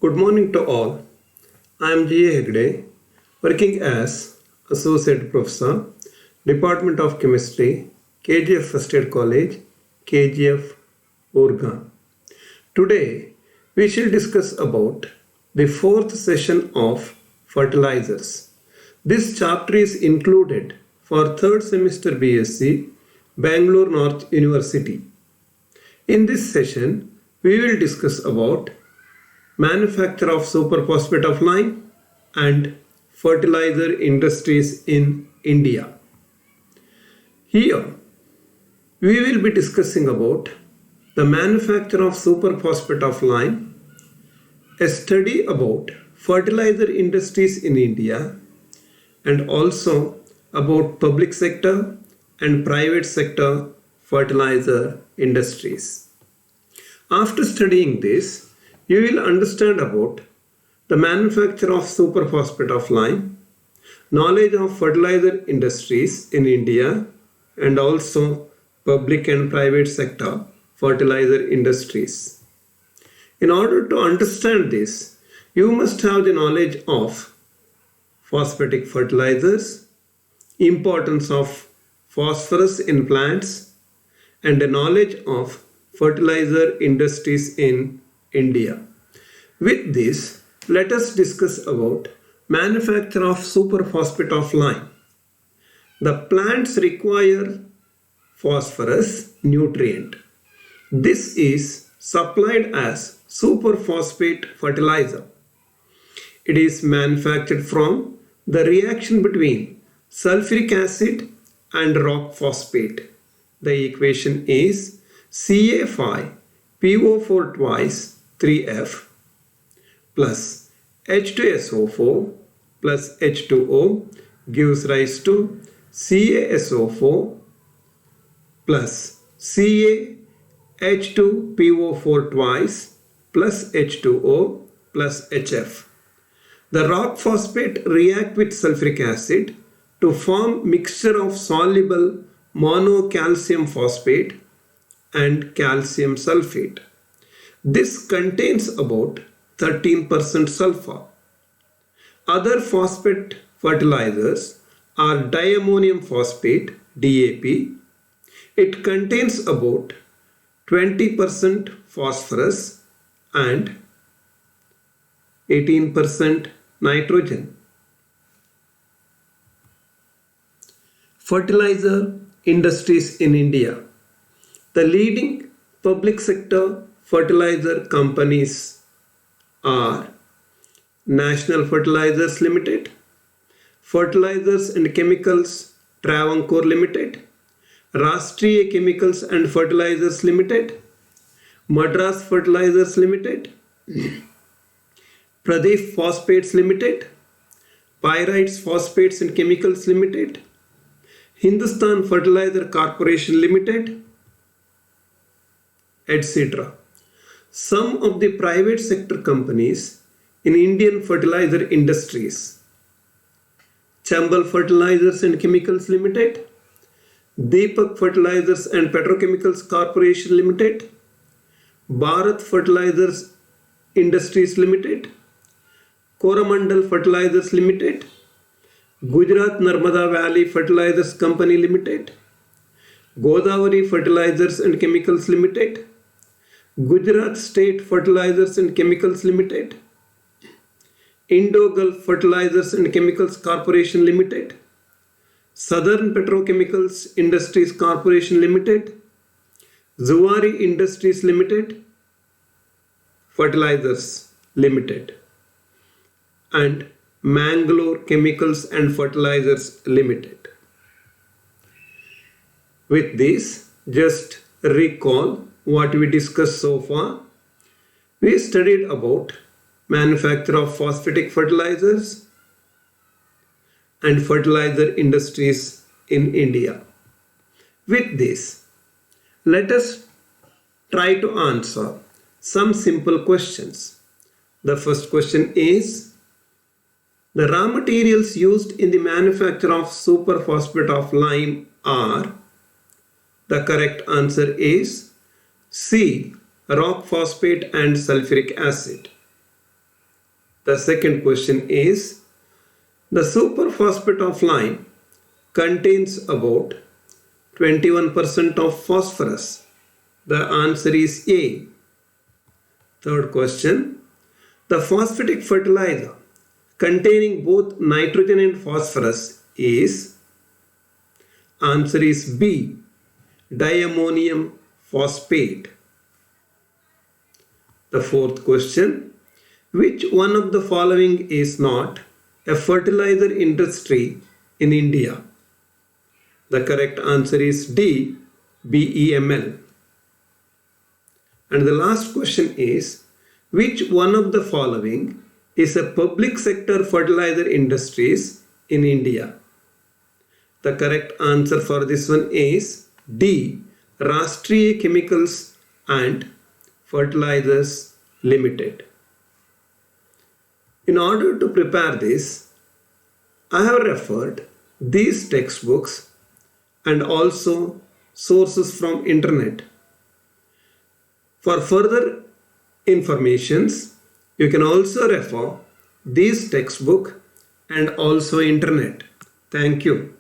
Good morning to all. I am G. A. Hegde, working as Associate Professor, Department of Chemistry, KGF First Aid College, KGF, Urga. Today, we shall discuss about the fourth session of fertilizers. This chapter is included for third semester BSc, Bangalore North University. In this session, we will discuss about manufacture of superphosphate of lime and fertilizer industries in India. Here, we will be discussing about the manufacture of superphosphate of lime, a study about fertilizer industries in India, and also about public sector and private sector fertilizer industries. After studying this, you will understand about the manufacture of superphosphate of lime, knowledge of fertilizer industries in India, and also public and private sector fertilizer industries. In order to understand this, you must have the knowledge of phosphatic fertilizers, importance of phosphorus in plants, and a knowledge of fertilizer industries in India. With this, let us discuss about manufacture of superphosphate of lime. The plants require phosphorus nutrient. This is supplied as superphosphate fertilizer. It is manufactured from the reaction between sulfuric acid and rock phosphate. The equation is Ca5PO4 twice 3F plus H2SO4 plus H2O gives rise to CaSO4 plus CaH2PO4 twice plus H2O plus HF. The rock phosphate react with sulfuric acid to form mixture of soluble monocalcium phosphate and calcium sulfate. This contains about 13% sulfur. Other phosphate fertilizers are diammonium phosphate DAP. It contains about 20% phosphorus and 18% nitrogen. Fertilizer industries in India. The leading public sector fertilizer companies are National Fertilizers Limited, Fertilizers and Chemicals Travancore Limited, Rashtriya Chemicals and Fertilizers Limited, Madras Fertilizers Limited, Pradeep Phosphates Limited, Pyrites Phosphates and Chemicals Limited, Hindustan Fertilizer Corporation Limited, etc. Some of the private sector companies in Indian fertilizer industries: Chambal Fertilizers and Chemicals Limited, Deepak Fertilizers and Petrochemicals Corporation Limited, Bharat Fertilizers Industries Limited, Coromandel Fertilizers Limited, Gujarat Narmada Valley Fertilizers Company Limited, Godavari Fertilizers and Chemicals Limited, Gujarat State Fertilizers and Chemicals Limited, Indo-Gulf Fertilizers and Chemicals Corporation Limited, Southern Petrochemicals Industries Corporation Limited, Zuari Industries Limited, Fertilizers Limited, and Mangalore Chemicals and Fertilizers Limited. With this, just recall what we discussed so far. We studied about manufacture of phosphatic fertilizers and fertilizer industries in India. With this, let us try to answer some simple questions. The first question is, the raw materials used in the manufacture of superphosphate of lime are. The correct answer is C. Rock phosphate and sulfuric acid. The second question is, the superphosphate of lime contains about 21% of phosphorus. The answer is A. Third question, the phosphatic fertilizer containing both nitrogen and phosphorus is, answer is B, diammonium phosphate. The fourth question, which one of the following is not a fertilizer industry in India? The correct answer is D, BEML. And the last question is, which one of the following is a public sector fertilizer industries in India? The correct answer for this one is D, Rashtriya Chemicals and Fertilizers Limited. In order to prepare this, I have referred these textbooks and also sources from internet. For further informations, you can also refer these textbook and also internet. Thank you.